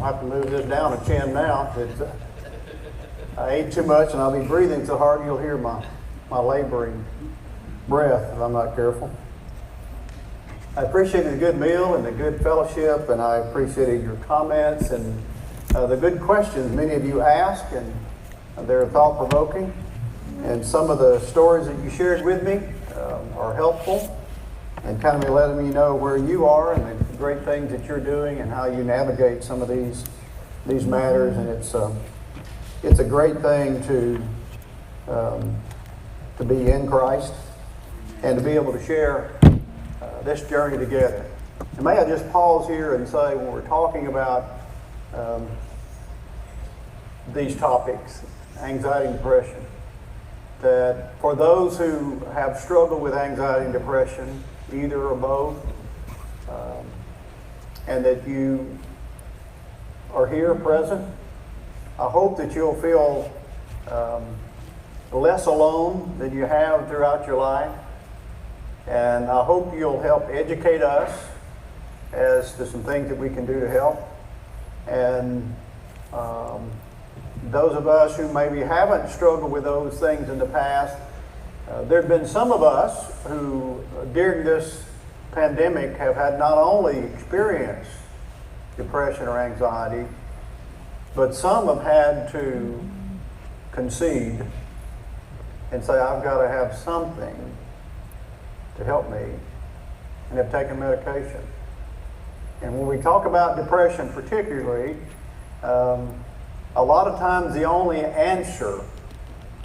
have to move this down a chin now. I ate too much and I'll be breathing so hard you'll hear my laboring breath if I'm not careful. I appreciated the good meal and the good fellowship, and I appreciated your comments and the good questions many of you asked, and they're thought-provoking. And some of the stories that you shared with me are helpful and kind of letting me know where you are and the great things that you're doing and how you navigate some of these matters. And it's a great thing to be in Christ and to be able to share this journey together. And may I just pause here and say, when we're talking about these topics, anxiety and depression, that for those who have struggled with anxiety and depression, either or both, and that you are here present, I hope that you'll feel less alone than you have throughout your life. And I hope you'll help educate us as to some things that we can do to help. And those of us who maybe haven't struggled with those things in the past, there have been some of us who, during this pandemic, have had not only experienced depression or anxiety, but some have had to concede and say, I've got to have something to help me, and have taken medication. And when we talk about depression particularly, a lot of times the only answer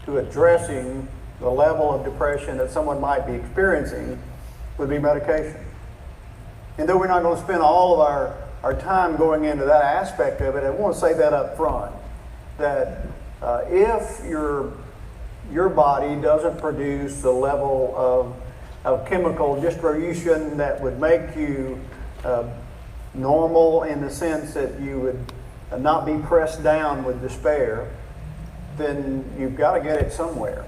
to addressing the level of depression that someone might be experiencing would be medication. And though we're not going to spend all of our time going into that aspect of it, I want to say that up front, that if your body doesn't produce the level of chemical distribution that would make you normal in the sense that you would not be pressed down with despair, then you've got to get it somewhere.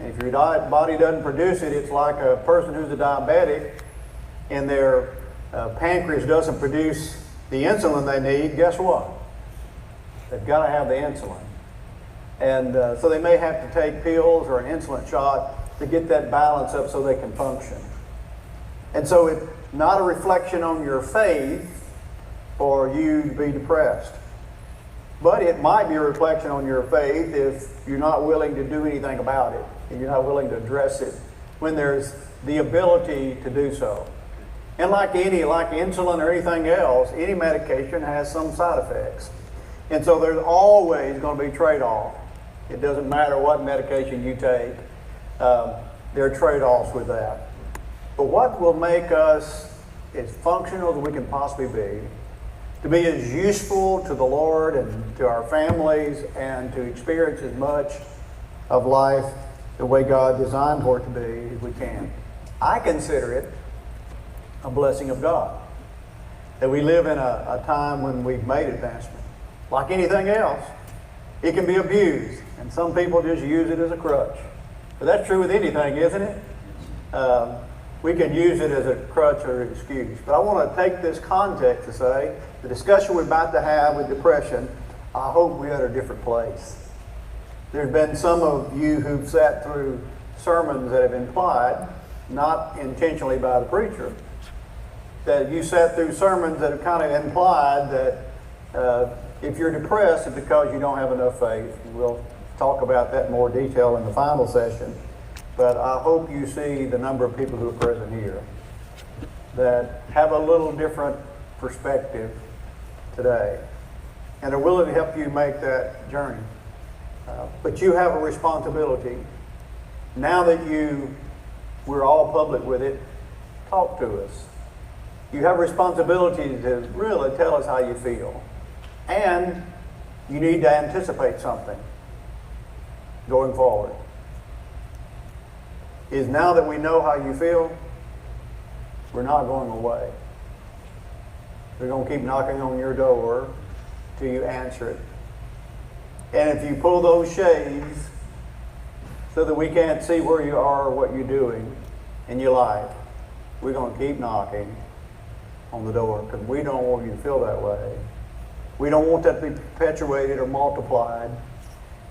And if your body doesn't produce it, it's like a person who's a diabetic and their pancreas doesn't produce the insulin they need. Guess what? They've got to have the insulin. And so they may have to take pills or an insulin shot to get that balance up so they can function. And so it's not a reflection on your faith for you to be depressed. But it might be a reflection on your faith if you're not willing to do anything about it and you're not willing to address it when there's the ability to do so. And like insulin or anything else, any medication has some side effects. And so there's always going to be trade-off. It doesn't matter what medication you take. There are trade-offs with that. But what will make us as functional as we can possibly be, to be as useful to the Lord and to our families and to experience as much of life the way God designed for it to be as we can. I consider it a blessing of God that we live in a time when we've made advancement. Like anything else, it can be abused, and some people just use it as a crutch. But that's true with anything, isn't it? We can use it as a crutch or an excuse. But I want to take this context to say the discussion we're about to have with depression, I hope we're at a different place. There's been some of you who've sat through sermons that have implied, not intentionally by the preacher, that you sat through sermons that have kind of implied that if you're depressed, it's because you don't have enough faith. We'll talk about that in more detail in the final session. But I hope you see the number of people who are present here that have a little different perspective today and are willing to help you make that journey. But you have a responsibility. Now that we're all public with it, talk to us. You have a responsibility to really tell us how you feel. And you need to anticipate something going forward. Is now that we know how you feel, we're not going away. We're going to keep knocking on your door till you answer it. And if you pull those shades so that we can't see where you are or what you're doing in your life, we're going to keep knocking on the door because we don't want you to feel that way. We don't want that to be perpetuated or multiplied.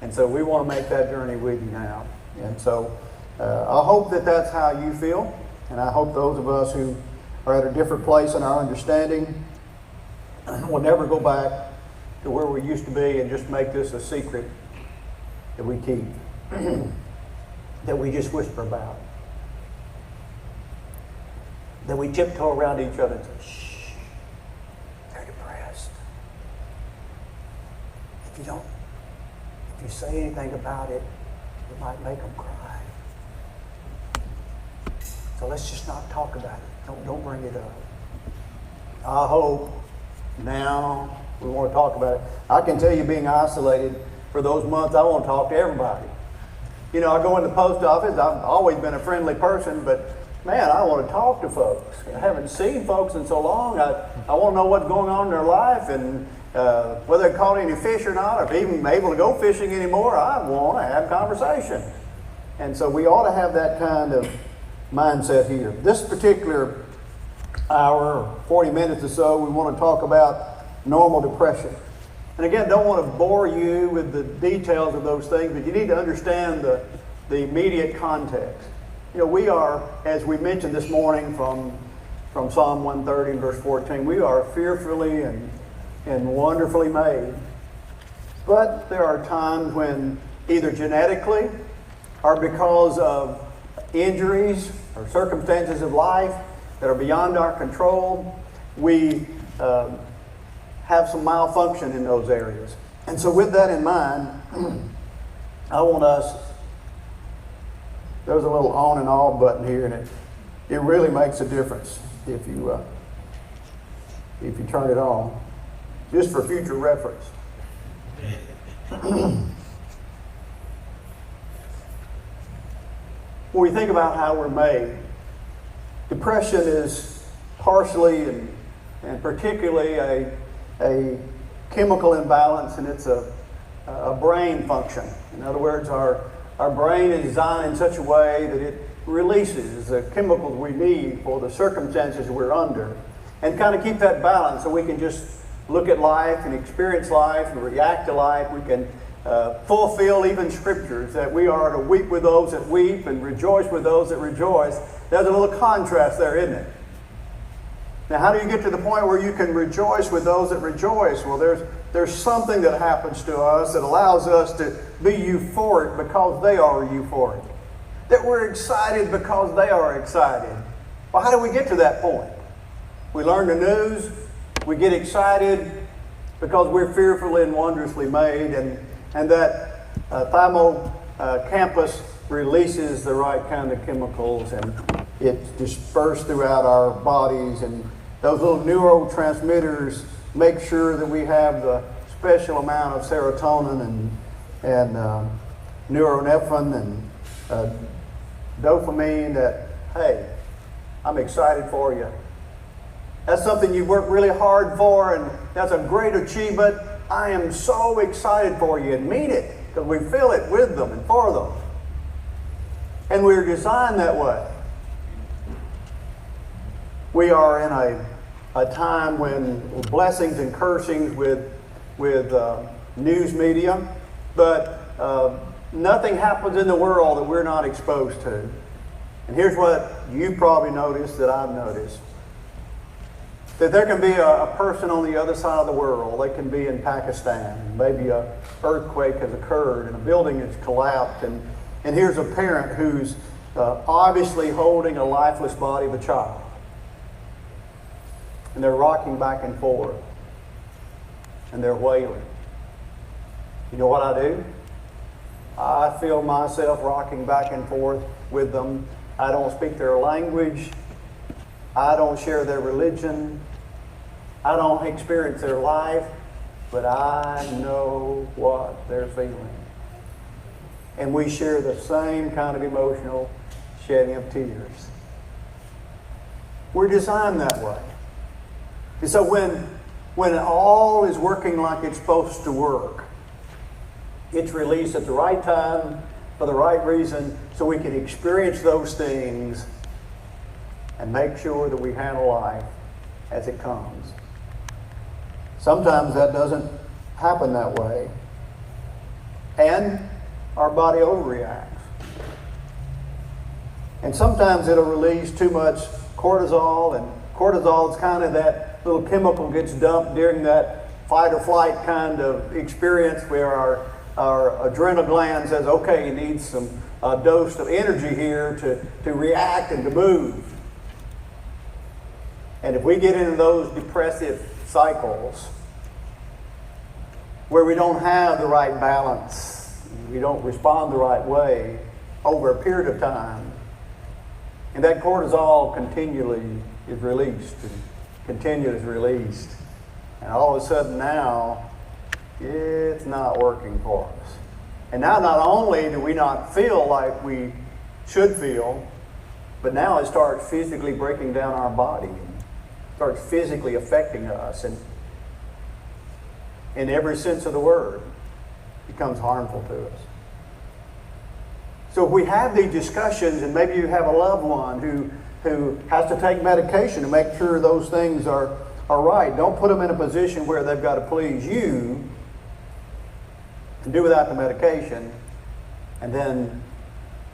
And so we want to make that journey with you now. And so I hope that that's how you feel. And I hope those of us who are at a different place in our understanding will never go back to where we used to be and just make this a secret that we keep, that we just whisper about, that we tiptoe around each other and say, shh, they're depressed. If you say anything about it, it might make them cry. So let's just not talk about it. Don't bring it up. I hope now we want to talk about it. I can tell you, being isolated for those months, I want to talk to everybody. You know, I go in the post office. I've always been a friendly person, but man, I want to talk to folks. I haven't seen folks in so long. I want to know what's going on in their life, and whether they caught any fish or not, or even able to go fishing anymore. I want to have conversation. And so we ought to have that kind of mindset here. This particular hour, or 40 minutes or so, we want to talk about normal depression. And again, don't want to bore you with the details of those things, but you need to understand the immediate context. You know, we are, as we mentioned this morning from Psalm 130 and verse 14, we are fearfully and wonderfully made. But there are times when either genetically or because of injuries or circumstances of life that are beyond our control, we have some malfunction in those areas. And so with that in mind, I want us, there's a little on and off button here, and it really makes a difference if you turn it on, just for future reference. When we think about how we're made, depression is partially and particularly a chemical imbalance, and it's a brain function. In other words, our brain is designed in such a way that it releases the chemicals we need for the circumstances we're under, and kind of keep that balance so we can just look at life and experience life and react to life. We can fulfill even scriptures that we are to weep with those that weep and rejoice with those that rejoice. There's a little contrast there, isn't it? Now, how do you get to the point where you can rejoice with those that rejoice? Well, there's something that happens to us that allows us to be euphoric because they are euphoric. That we're excited because they are excited. Well, how do we get to that point? We learn the news, we get excited because we're fearfully and wondrously made, and that thymocampus releases the right kind of chemicals, and it's dispersed throughout our bodies, and those little neurotransmitters make sure that we have the special amount of serotonin and neurolephin and dopamine that, hey, I'm excited for you. That's something you worked really hard for, and that's a great achievement. I am so excited for you, and mean it, because we feel it with them and for them. And we're designed that way. We are in a time when blessings and cursings with news media, but nothing happens in the world that we're not exposed to. And here's what you probably noticed that I've noticed. That there can be a person on the other side of the world. They can be in Pakistan. Maybe an earthquake has occurred and a building has collapsed. And here's a parent who's obviously holding a lifeless body of a child. And they're rocking back and forth. And they're wailing. You know what I do? I feel myself rocking back and forth with them. I don't speak their language. I don't share their religion. I don't experience their life. But I know what they're feeling. And we share the same kind of emotional shedding of tears. We're designed that way. And so when all is working like it's supposed to work, it's released at the right time, for the right reason, so we can experience those things and make sure that we handle life as it comes. 2 sometimes that doesn't happen that way. And our body overreacts. And sometimes it'll release too much cortisol, and cortisol is kind of that little chemical gets dumped during that fight or flight kind of experience where our adrenal gland says, okay, you need some dose of energy here to react and to move. And if we get into those depressive cycles where we don't have the right balance, we don't respond the right way over a period of time, and that cortisol continually is released and continually is released, and all of a sudden now it's not working for us. And now not only do we not feel like we should feel, but now it starts physically breaking down our body and starts physically affecting us, and in every sense of the word becomes harmful to us. So if we have these discussions, and maybe you have a loved one who has to take medication to make sure those things are right, don't put them in a position where they've got to please you and do without the medication, and then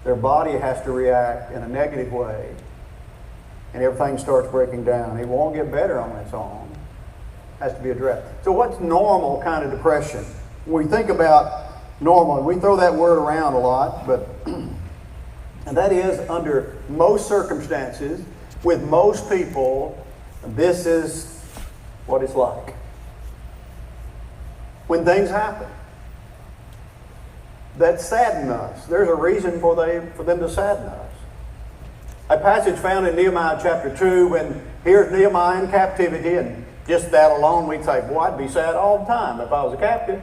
their body has to react in a negative way, and everything starts breaking down. It won't get better on its own. It has to be addressed. So what's normal kind of depression? When we think about normal, we throw that word around a lot, but and that is under most circumstances, with most people, this is what it's like. When things happen that sadden us, there's a reason for them to sadden us. A passage found in Nehemiah chapter 2, when here's Nehemiah in captivity, and just that alone we'd say, boy, I'd be sad all the time if I was a captive.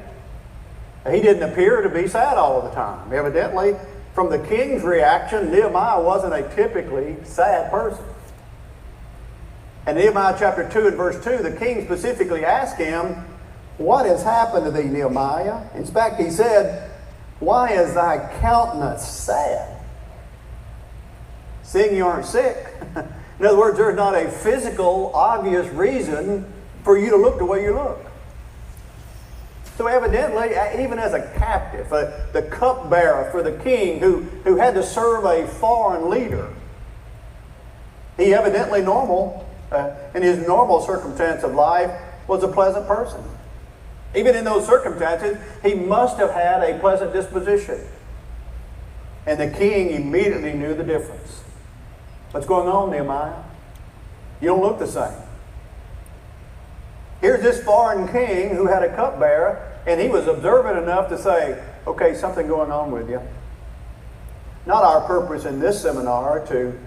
He didn't appear to be sad all the time. Evidently, from the king's reaction, Nehemiah wasn't a typically sad person. In Nehemiah chapter 2 and verse 2, the king specifically asked him, what has happened to thee, Nehemiah? In fact, he said, why is thy countenance sad? Seeing you aren't sick. In other words, there's not a physical, obvious reason for you to look the way you look. So evidently, even as a captive, the cupbearer for the king who had to serve a foreign leader, he evidently in his normal circumstance of life, was a pleasant person. Even in those circumstances, he must have had a pleasant disposition. And the king immediately knew the difference. What's going on, Nehemiah? You don't look the same. Here's this foreign king who had a cupbearer, and he was observant enough to say, okay, something going on with you. Not our purpose in this seminar to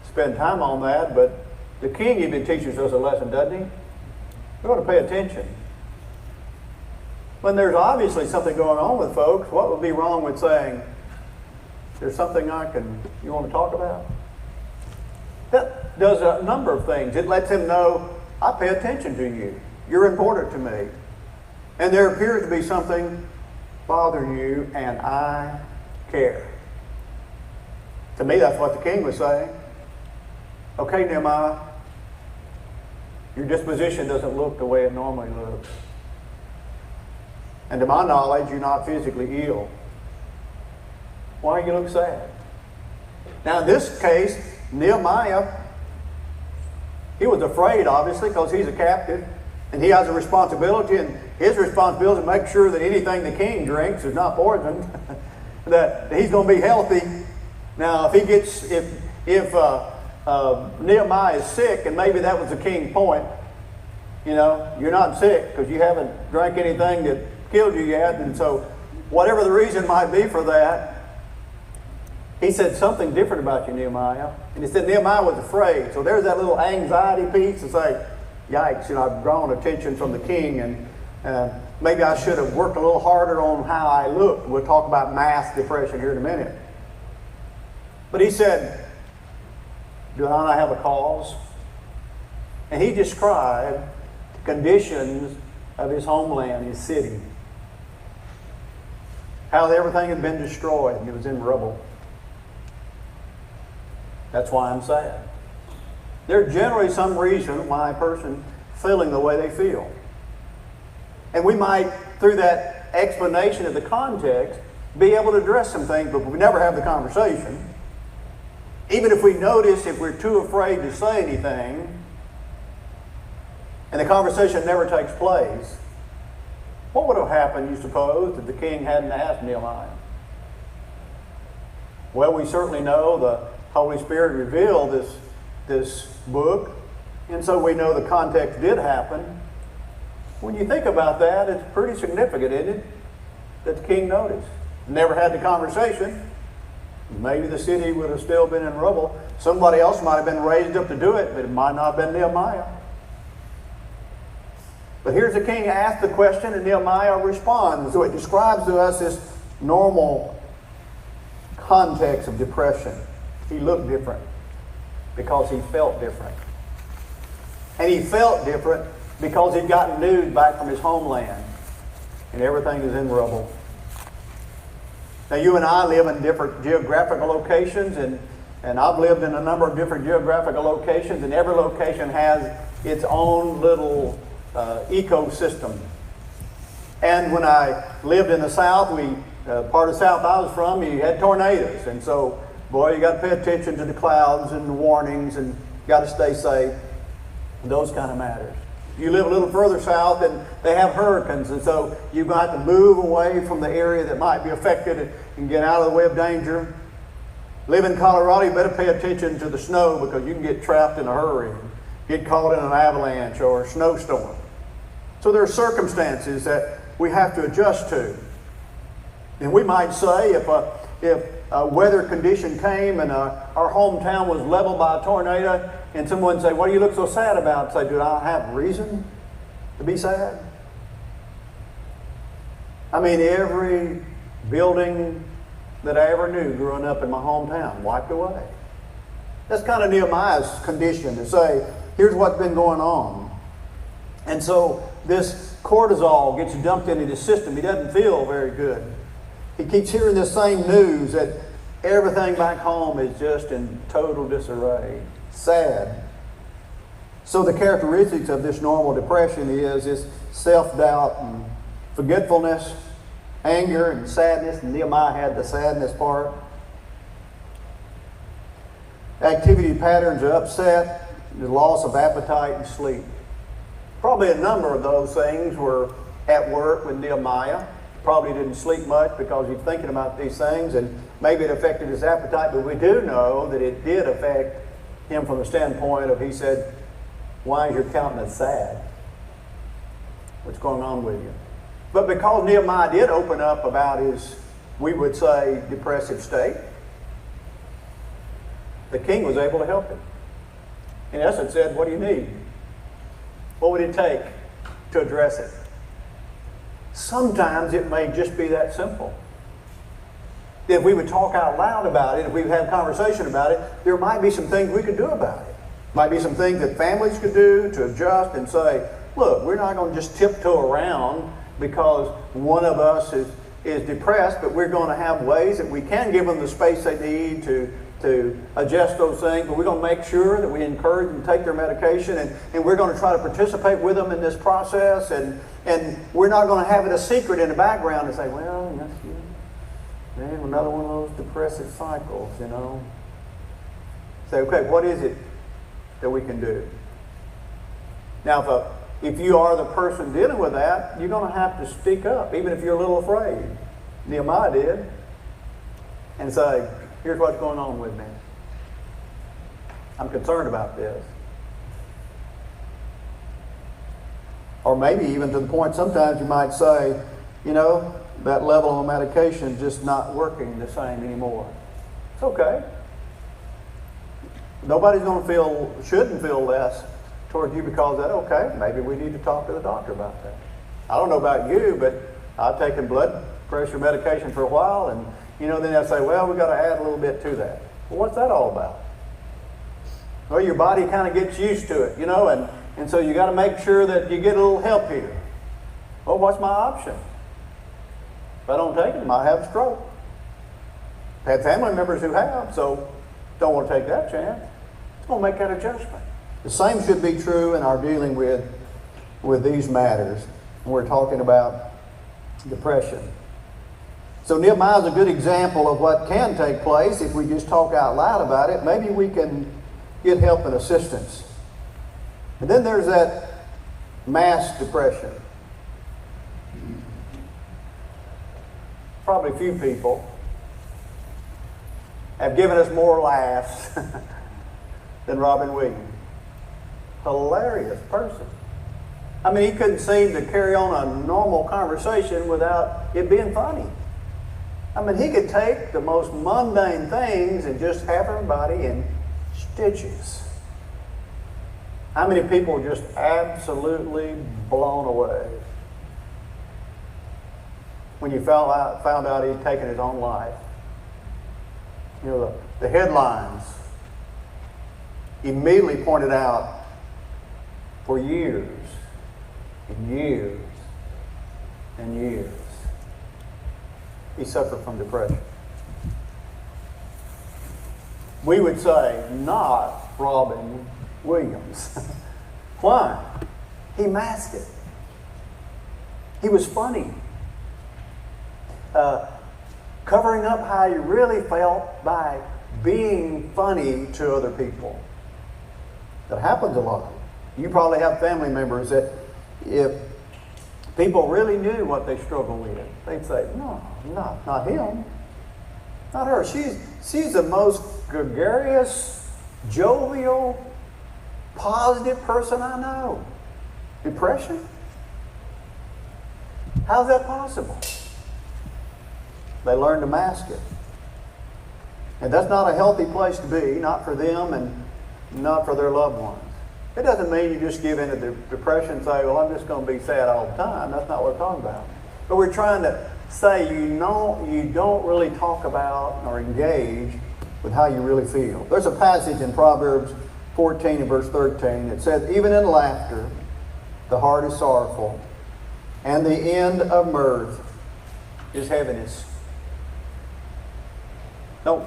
spend time on that, but the king even teaches us a lesson, doesn't he? We ought to pay attention. When there's obviously something going on with folks, what would be wrong with saying, there's something you want to talk about? That does a number of things. It lets him know, I pay attention to you. You're important to me. And there appears to be something bothering you, and I care. To me, that's what the king was saying. Okay, Nehemiah, your disposition doesn't look the way it normally looks. And to my knowledge, you're not physically ill. Why do you look sad? Now, in this case, Nehemiah, he was afraid, obviously, because he's a captive, and he has a responsibility, and his responsibility is to make sure that anything the king drinks is not poisoned, that he's going to be healthy. Now, if Nehemiah is sick, and maybe that was the king's point, you're not sick because you haven't drank anything that killed you yet, and so whatever the reason might be for that, he said something different about you, Nehemiah. And he said Nehemiah was afraid. So there's that little anxiety piece to say, yikes, I've drawn attention from the king, and maybe I should have worked a little harder on how I looked. We'll talk about mass depression here in a minute. But he said, do not I have a cause? And he described the conditions of his homeland, his city. How everything had been destroyed and it was in rubble. That's why I'm sad. There's generally some reason why a person feeling the way they feel. And we might, through that explanation of the context, be able to address some things, but we never have the conversation. Even if we notice, if we're too afraid to say anything, and the conversation never takes place, what would have happened, you suppose, if the king hadn't asked Nehemiah? Well, we certainly know the Holy Spirit revealed this book, and so we know the context did happen. When you think about that, it's pretty significant, isn't it, that the king noticed. Never had the conversation. Maybe the city would have still been in rubble. Somebody else might have been raised up to do it, but it might not have been Nehemiah. But here's the king asked the question, and Nehemiah responds. So it describes to us this normal context of depression. He looked different because he felt different. And he felt different because he'd gotten news back from his homeland, and everything is in rubble. Now, you and I live in different geographical locations, and I've lived in a number of different geographical locations, and every location has its own little ecosystem. And when I lived in the South, part of the South I was from, you had tornadoes. And so, boy, you got to pay attention to the clouds and the warnings, and got to stay safe. Those kind of matters. You live a little further south and they have hurricanes, and so you've got to move away from the area that might be affected and get out of the way of danger. Live in Colorado, you better pay attention to the snow because you can get trapped in a hurry, get caught in an avalanche or a snowstorm. So there are circumstances that we have to adjust to. And we might say if a weather condition came and our hometown was leveled by a tornado, and someone say, "What do you look so sad about?" Say, "Do I have reason to be sad?" I mean, every building that I ever knew growing up in my hometown wiped away. That's kind of Nehemiah's condition, to say, here's what's been going on. And so this cortisol gets dumped into his system. He doesn't feel very good. He keeps hearing this same news that everything back home is just in total disarray. Sad. So the characteristics of this normal depression is this self-doubt and forgetfulness, anger and sadness. And Nehemiah had the sadness part. Activity patterns are upset, the loss of appetite and sleep. Probably a number of those things were at work with Nehemiah. Probably didn't sleep much because he's thinking about these things, and maybe it affected his appetite, but we do know that it did affect him from the standpoint of, he said, "Why is your countenance sad? What's going on with you?" But because Nehemiah did open up about his, we would say, depressive state, the king was able to help him. In essence, said, "What do you need? What would it take to address it?" Sometimes it may just be that simple. If we would talk out loud about it, if we would have conversation about it, there might be some things we could do about it. Might be some things that families could do to adjust and say, look, we're not going to just tiptoe around because one of us is depressed, but we're going to have ways that we can give them the space they need to adjust those things, but we're going to make sure that we encourage them to take their medication, and we're going to try to participate with them in this process, and we're not going to have it a secret in the background and say, well, yes, man, another one of those depressive cycles, you know. Say, okay, what is it that we can do? Now, if you are the person dealing with that, you're going to have to speak up, even if you're a little afraid. Nehemiah did. And say, here's what's going on with me. I'm concerned about this. Or maybe even to the point, sometimes you might say, you know, that level of medication is just not working the same anymore. It's okay. Nobody's going to shouldn't feel less towards you because of that. Okay, maybe we need to talk to the doctor about that. I don't know about you, but I've taken blood pressure medication for a while, and then they'll say, well, we've got to add a little bit to that. Well, what's that all about? Well, your body kind of gets used to it, and so you got to make sure that you get a little help here. Well, what's my option? If I don't take it, I might have a stroke. I've had family members who have, so don't want to take that chance. It's going to make that adjustment. The same should be true in our dealing with these matters. We're talking about depression. So Nehemiah is a good example of what can take place if we just talk out loud about it. Maybe we can get help and assistance. And then there's that mass depression. Probably a few people have given us more laughs than Robin Williams. Hilarious person. I mean, he couldn't seem to carry on a normal conversation without it being funny. I mean, he could take the most mundane things and just have everybody in stitches. How many people were just absolutely blown away when you found out he'd taken his own life? You know, the headlines immediately pointed out for years and years and years he suffered from depression. We would say, not Robin Williams. Why? He masked it. He was funny. Covering up how he really felt by being funny to other people. That happens a lot. You probably have family members that if people really knew what they struggle with, they'd say, no, not him. Not her. She's the most gregarious, jovial, positive person I know. Depression? How's that possible? They learn to mask it. And that's not a healthy place to be, not for them and not for their loved ones. It doesn't mean you just give in to depression and say, well, I'm just going to be sad all the time. That's not what we're talking about. But we're trying to say you don't really talk about or engage with how you really feel. There's a passage in Proverbs 14 and verse 13 that says, even in laughter, the heart is sorrowful, and the end of mirth is heaviness. Those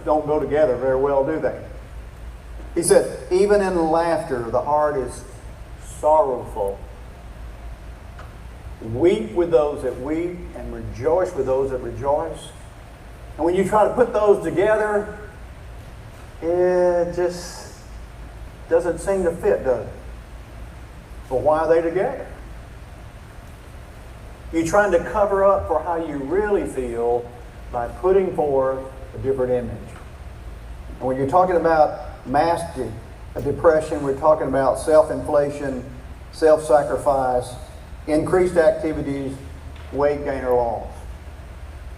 don't go together very well, do they? He said, even in laughter, the heart is sorrowful. Weep with those that weep and rejoice with those that rejoice. And when you try to put those together, it just doesn't seem to fit, does it? Well, why are they together? You're trying to cover up for how you really feel by putting forth a different image. And when you're talking about masking a depression, we're talking about self-inflation, self-sacrifice, increased activities, weight gain or loss.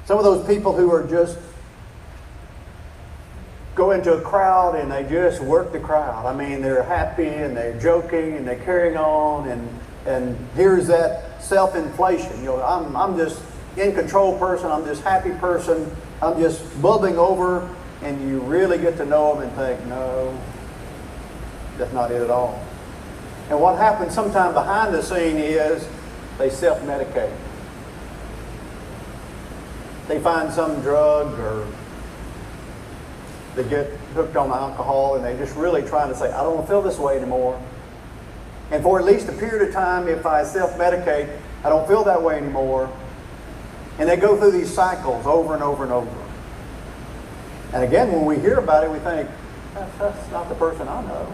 Some of those people who are just go into a crowd and they just work the crowd. I mean, they're happy and they're joking and they're carrying on, and here's that self-inflation. You know, I'm just in control person, I'm this happy person, I'm just bubbling over, and you really get to know them and think, no, that's not it at all. And what happens sometime behind the scene is they self-medicate. They find some drug or they get hooked on alcohol and they just really trying to say, I don't want to feel this way anymore. And for at least a period of time, if I self-medicate, I don't feel that way anymore. And they go through these cycles over and over and over. And again, when we hear about it, we think, that's not the person I know.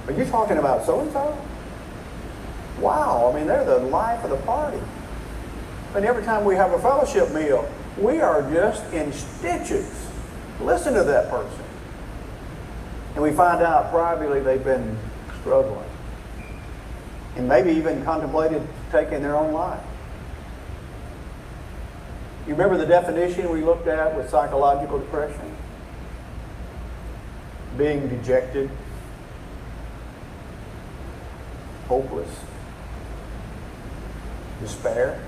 Are you talking about so-and-so? Wow, I mean, they're the life of the party. And every time we have a fellowship meal, we are just in stitches. Listen to that person. And we find out privately they've been struggling. And maybe even contemplated taking their own life. You remember the definition we looked at with psychological depression? Being dejected, hopeless, despair.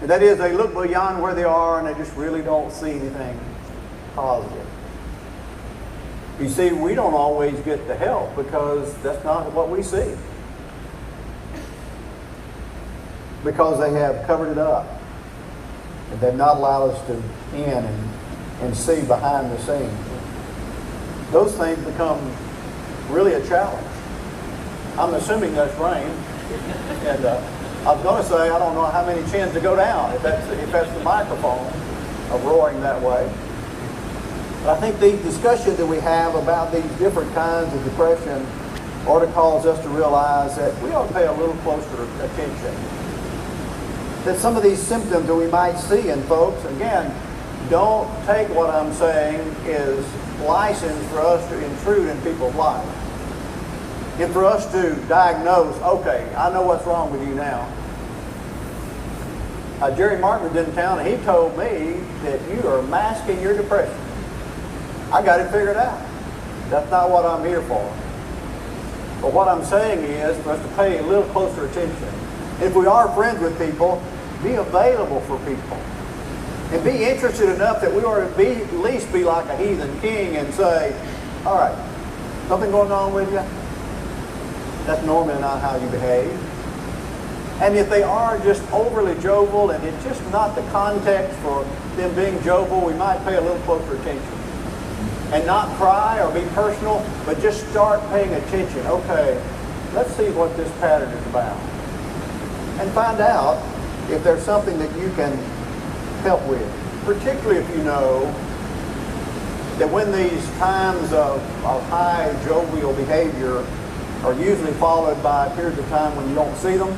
And that is, they look beyond where they are and they just really don't see anything positive. You see, we don't always get the help because that's not what we see. Because they have covered it up. And they've not allowed us to in and see behind the scenes. Those things become really a challenge. I'm assuming that's rain. And I was going to say, I don't know how many chins to go down if that's the microphone roaring that way. But I think the discussion that we have about these different kinds of depression ought to cause us to realize that we ought to pay a little closer attention. That some of these symptoms that we might see in folks, again, don't take what I'm saying is license for us to intrude in people's lives. And for us to diagnose, okay, I know what's wrong with you now. Jerry Martin was in town and he told me that you are masking your depression. I got it figured out. That's not what I'm here for. But what I'm saying is for us to pay a little closer attention. If we are friends with people, be available for people. And be interested enough that we ought to at least be like a heathen king and say, all right, something going on with you? That's normally not how you behave. And if they are just overly jovial and it's just not the context for them being jovial, we might pay a little closer attention. And not cry or be personal, but just start paying attention. Okay, let's see what this pattern is about. And find out if there's something that you can help with. Particularly if you know that when these times of high jovial behavior are usually followed by periods of time when you don't see them.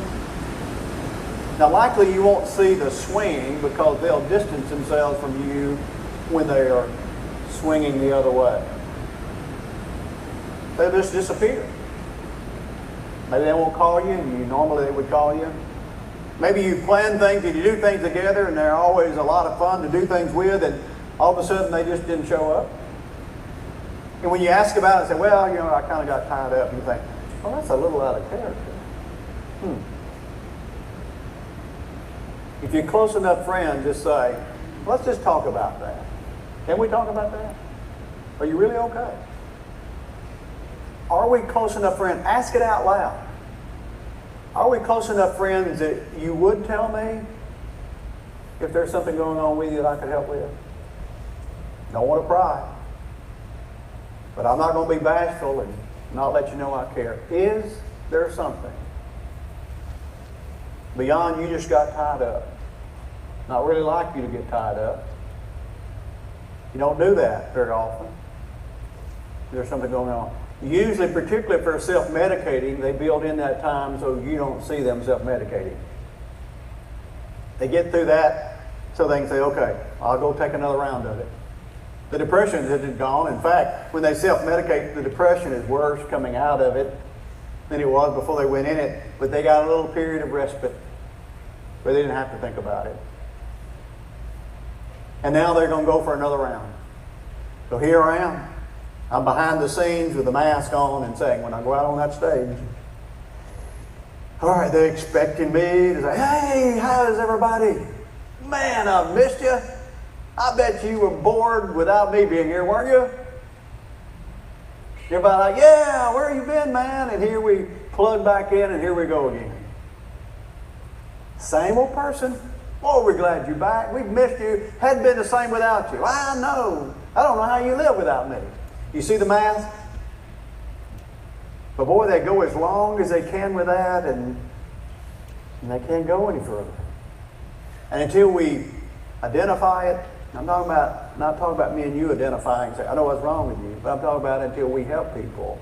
Now likely you won't see the swing because they'll distance themselves from you when they are swinging the other way. They'll just disappear. Maybe they won't call you and normally they would call you. Maybe you plan things and you do things together and they're always a lot of fun to do things with, and all of a sudden they just didn't show up. And when you ask about it, say, well, I kind of got tied up. And you think, well, that's a little out of character. If you're close enough friend, just say, let's just talk about that. Can we talk about that? Are you really okay? Are we close enough friends? Ask it out loud. Are we close enough friends that you would tell me if there's something going on with you that I could help with? Don't want to pry. But I'm not going to be bashful and not let you know I care. Is there something beyond you just got tied up? Not really like you to get tied up. You don't do that very often. There's something going on. Usually, particularly if they're self-medicating, they build in that time so you don't see them self-medicating. They get through that so they can say, okay, I'll go take another round of it. The depression isn't gone. In fact, when they self-medicate, the depression is worse coming out of it than it was before they went in it. But they got a little period of respite where they didn't have to think about it. And now they're going to go for another round. So here I am. I'm behind the scenes with the mask on and saying, when I go out on that stage, all right, they're expecting me to say, hey, how's everybody? Man, I've missed you. I bet you were bored without me being here, weren't you? Everybody like, yeah, where you been, man? And here we plug back in and here we go again. Same old person. Oh, we're glad you're back. We've missed you. Hadn't been the same without you. I know. I don't know how you live without me. You see the mask? But boy, they go as long as they can with that and they can't go any further. And until we identify it, I'm not talking about me and you identifying, say, I know what's wrong with you, but I'm talking about until we help people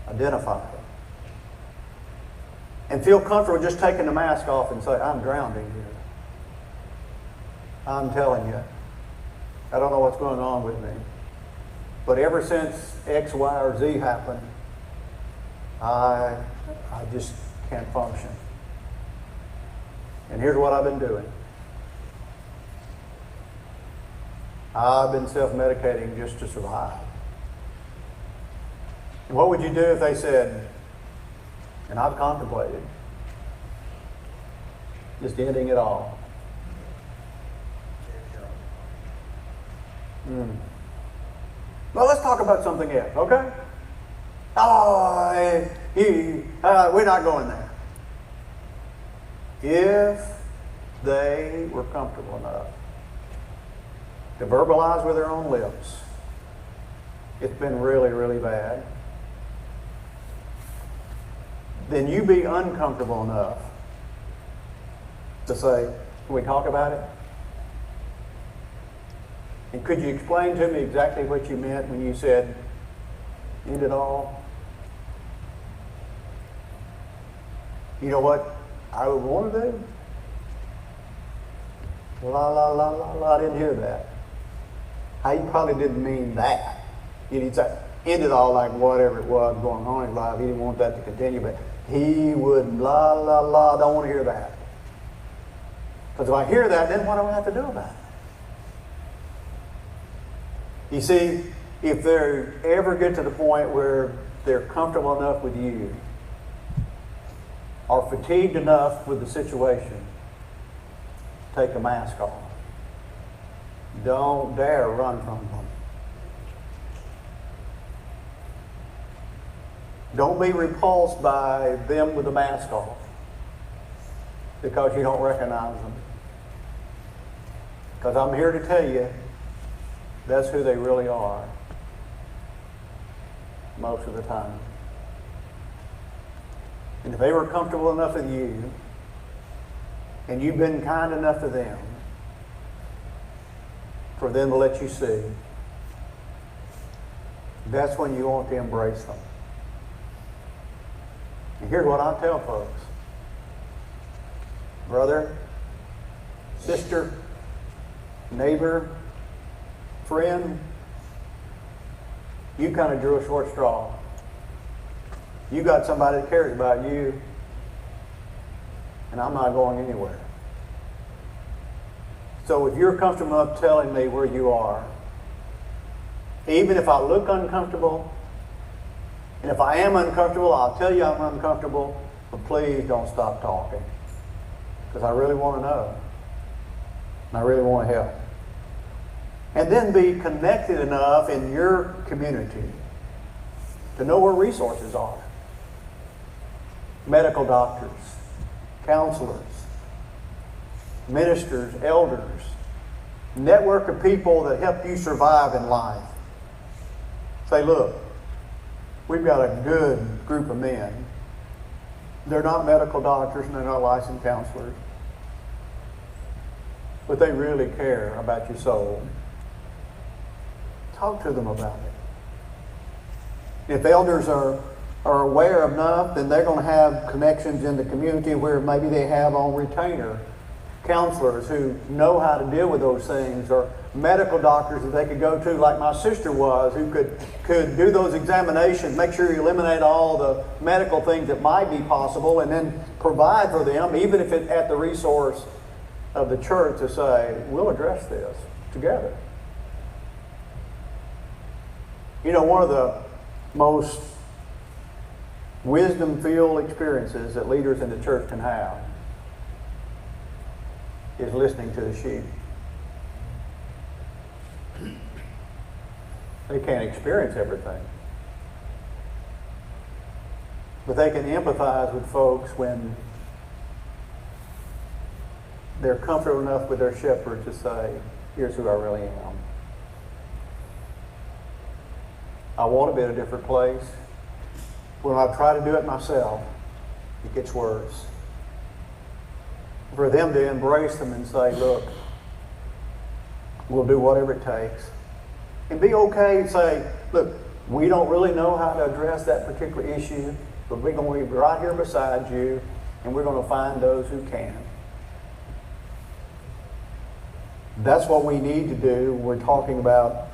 identify it. And feel comfortable just taking the mask off and say, I'm drowning here. I'm telling you, I don't know what's going on with me. But ever since X, Y, or Z happened, I just can't function. And here's what I've been doing. I've been self-medicating just to survive. And what would you do if they said, and I've contemplated, just ending it all? Well, let's talk about something else, okay? We're not going there. If they were comfortable enough to verbalize with their own lips, it's been really, really bad. then you be uncomfortable enough to say, can we talk about it? And could you explain to me exactly what you meant when you said, end it all? You know what I would want to do? La, la, la, la, la, I didn't hear that. He probably didn't mean that. He'd say, end it all like whatever it was going on in his life. He didn't want that to continue, but he would, la, la, la, I don't want to hear that. Because if I hear that, then what do I have to do about it? You see, if they ever get to the point where they're comfortable enough with you, or fatigued enough with the situation, take the mask off. Don't dare run from them. Don't be repulsed by them with the mask off because you don't recognize them. Because I'm here to tell you, that's who they really are most of the time. And if they were comfortable enough with you, and you've been kind enough to them, for them to let you see, that's when you want to embrace them. And here's what I tell folks. Brother, sister, neighbor, friend, you kind of drew a short straw. You got somebody that cares about you, and I'm not going anywhere. So if you're comfortable enough telling me where you are, even if I look uncomfortable, and if I am uncomfortable, I'll tell you I'm uncomfortable, but please don't stop talking. Because I really want to know. And I really want to help. And then be connected enough in your community to know where resources are. Medical doctors, counselors, ministers, elders, network of people that help you survive in life. Say, look, we've got a good group of men. They're not medical doctors and they're not licensed counselors, but they really care about your soul. Talk to them about it. If elders are aware enough, then they're going to have connections in the community where maybe they have on retainer counselors who know how to deal with those things, or medical doctors that they could go to, like my sister was, who could do those examinations, make sure you eliminate all the medical things that might be possible, and then provide for them, even if it's at the resource of the church, to say, we'll address this together. You know, one of the most wisdom-filled experiences that leaders in the church can have is listening to the sheep. They can't experience everything, but they can empathize with folks when they're comfortable enough with their shepherd to say, here's who I really am. I want to be at a different place. When I try to do it myself, it gets worse. For them to embrace them and say, look, we'll do whatever it takes. And be okay and say, look, we don't really know how to address that particular issue, but we're going to be right here beside you, and we're going to find those who can. That's what we need to do when we're talking about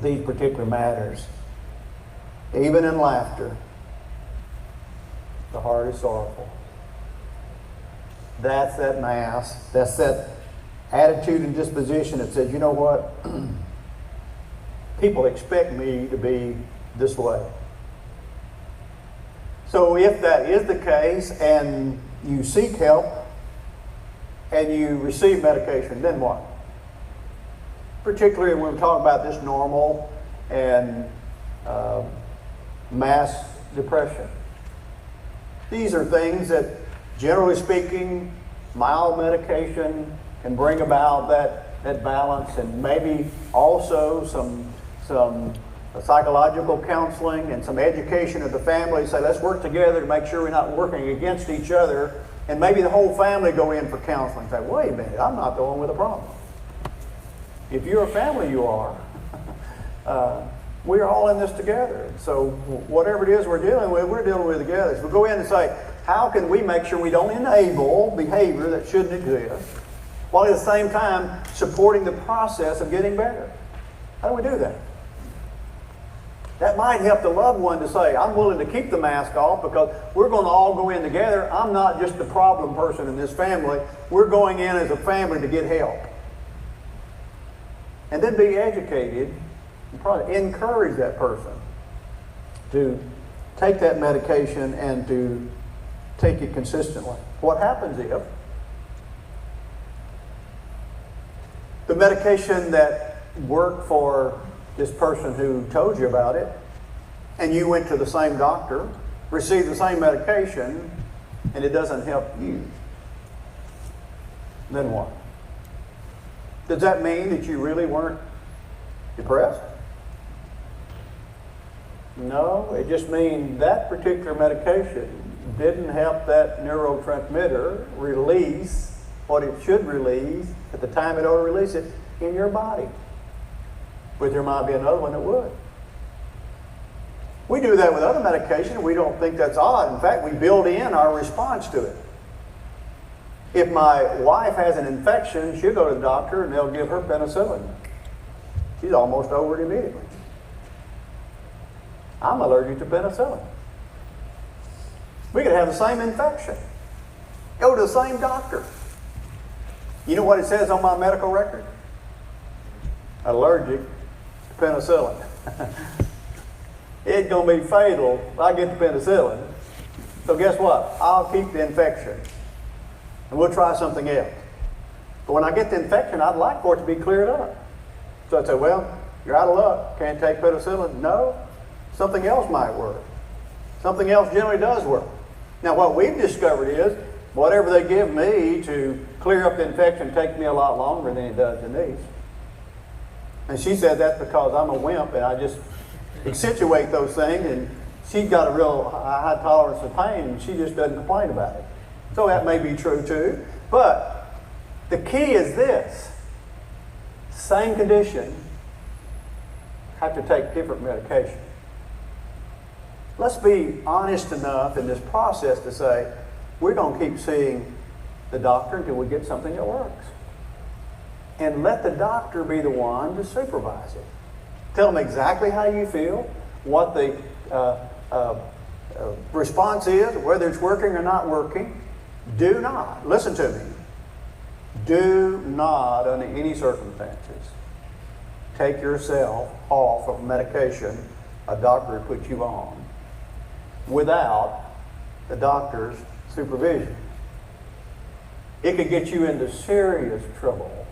these particular matters. Even in laughter, the heart is sorrowful. That's that mask. That's that attitude and disposition that says, you know what? People expect me to be this way. So if that is the case and you seek help and you receive medication, then what? Particularly when we're talking about this normal and mass depression. These are things that, generally speaking, mild medication can bring about that balance, and maybe also some psychological counseling and some education of the family. Say, let's work together to make sure we're not working against each other. And maybe the whole family go in for counseling. Say, wait a minute, I'm not the one with a problem. If you're a family, you are. We're all in this together. So whatever it is we're dealing with together. So we go in and say, how can we make sure we don't enable behavior that shouldn't exist, while at the same time supporting the process of getting better? How do we do that? That might help the loved one to say, I'm willing to keep the mask off because we're going to all go in together. I'm not just the problem person in this family. We're going in as a family to get help. And then be educated and probably encourage that person to take that medication and to take it consistently. What happens if the medication that worked for this person who told you about it, and you went to the same doctor, received the same medication, and it doesn't help you? Then what? Does that mean that you really weren't depressed? No, it just means that particular medication didn't help that neurotransmitter release what it should release at the time it ought to release it in your body. But there might be another one that would. We do that with other medication. We don't think that's odd. In fact, we build in our response to it. If my wife has an infection, she'll go to the doctor and they'll give her penicillin. She's almost over it immediately. I'm allergic to penicillin. We could have the same infection. Go to the same doctor. You know what it says on my medical record? Allergic to penicillin. It's going to be fatal if I get the penicillin. So guess what? I'll keep the infection. And we'll try something else. But when I get the infection, I'd like for it to be cleared up. So I'd say, well, you're out of luck. Can't take penicillin. No, something else might work. Something else generally does work. Now, what we've discovered is whatever they give me to clear up the infection takes me a lot longer than it does Denise. And she said that's because I'm a wimp and I just accentuate those things, and she's got a real high tolerance of pain and she just doesn't complain about it. So that may be true too. But the key is this. Same condition, have to take different medication. Let's be honest enough in this process to say, we're going to keep seeing the doctor until we get something that works. And let the doctor be the one to supervise it. Tell them exactly how you feel, what the response is, whether it's working or not working. Do not, listen to me, do not, under any circumstances, take yourself off of medication a doctor put you on without the doctor's supervision. It could get you into serious trouble.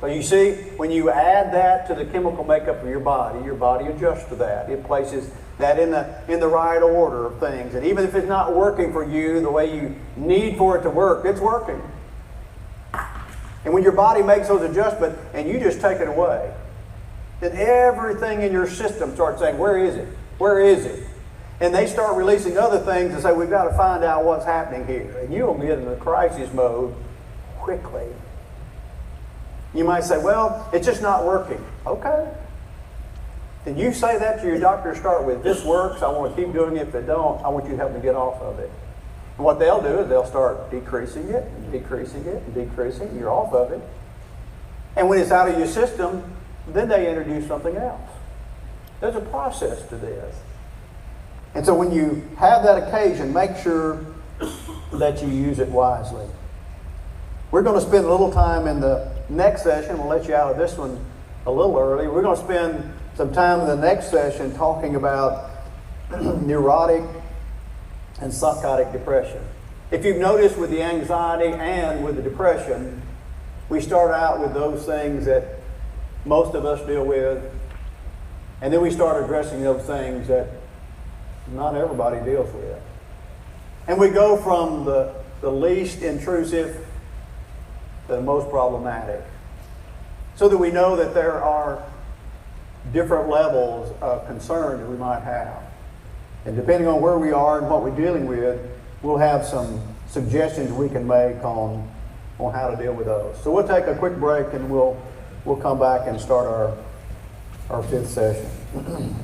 So you see, when you add that to the chemical makeup of your body adjusts to that. It places that in the right order of things. And even if it's not working for you the way you need for it to work, it's working. And when your body makes those adjustments and you just take it away, then everything in your system starts saying, where is it? Where is it? And they start releasing other things and say, we've got to find out what's happening here. And you'll get into crisis mode quickly. You might say, well, it's just not working. Okay. Then you say that to your doctor to start with. This works. I want to keep doing it. If it don't, I want you to help me get off of it. And what they'll do is they'll start decreasing it and decreasing it and decreasing. You're off of it. And when it's out of your system, then they introduce something else. There's a process to this. And so when you have that occasion, make sure that you use it wisely. We're going to spend a little time in the next session. We'll let you out of this one a little early. We're going to spend some time in the next session talking about neurotic and psychotic depression. If you've noticed with the anxiety and with the depression, we start out with those things that most of us deal with, and then we start addressing those things that not everybody deals with. And we go from the least intrusive to the most problematic, so that we know that there are different levels of concerns we might have. And depending on where we are and what we're dealing with, we'll have some suggestions we can make on how to deal with those. So we'll take a quick break and we'll come back and start our fifth session.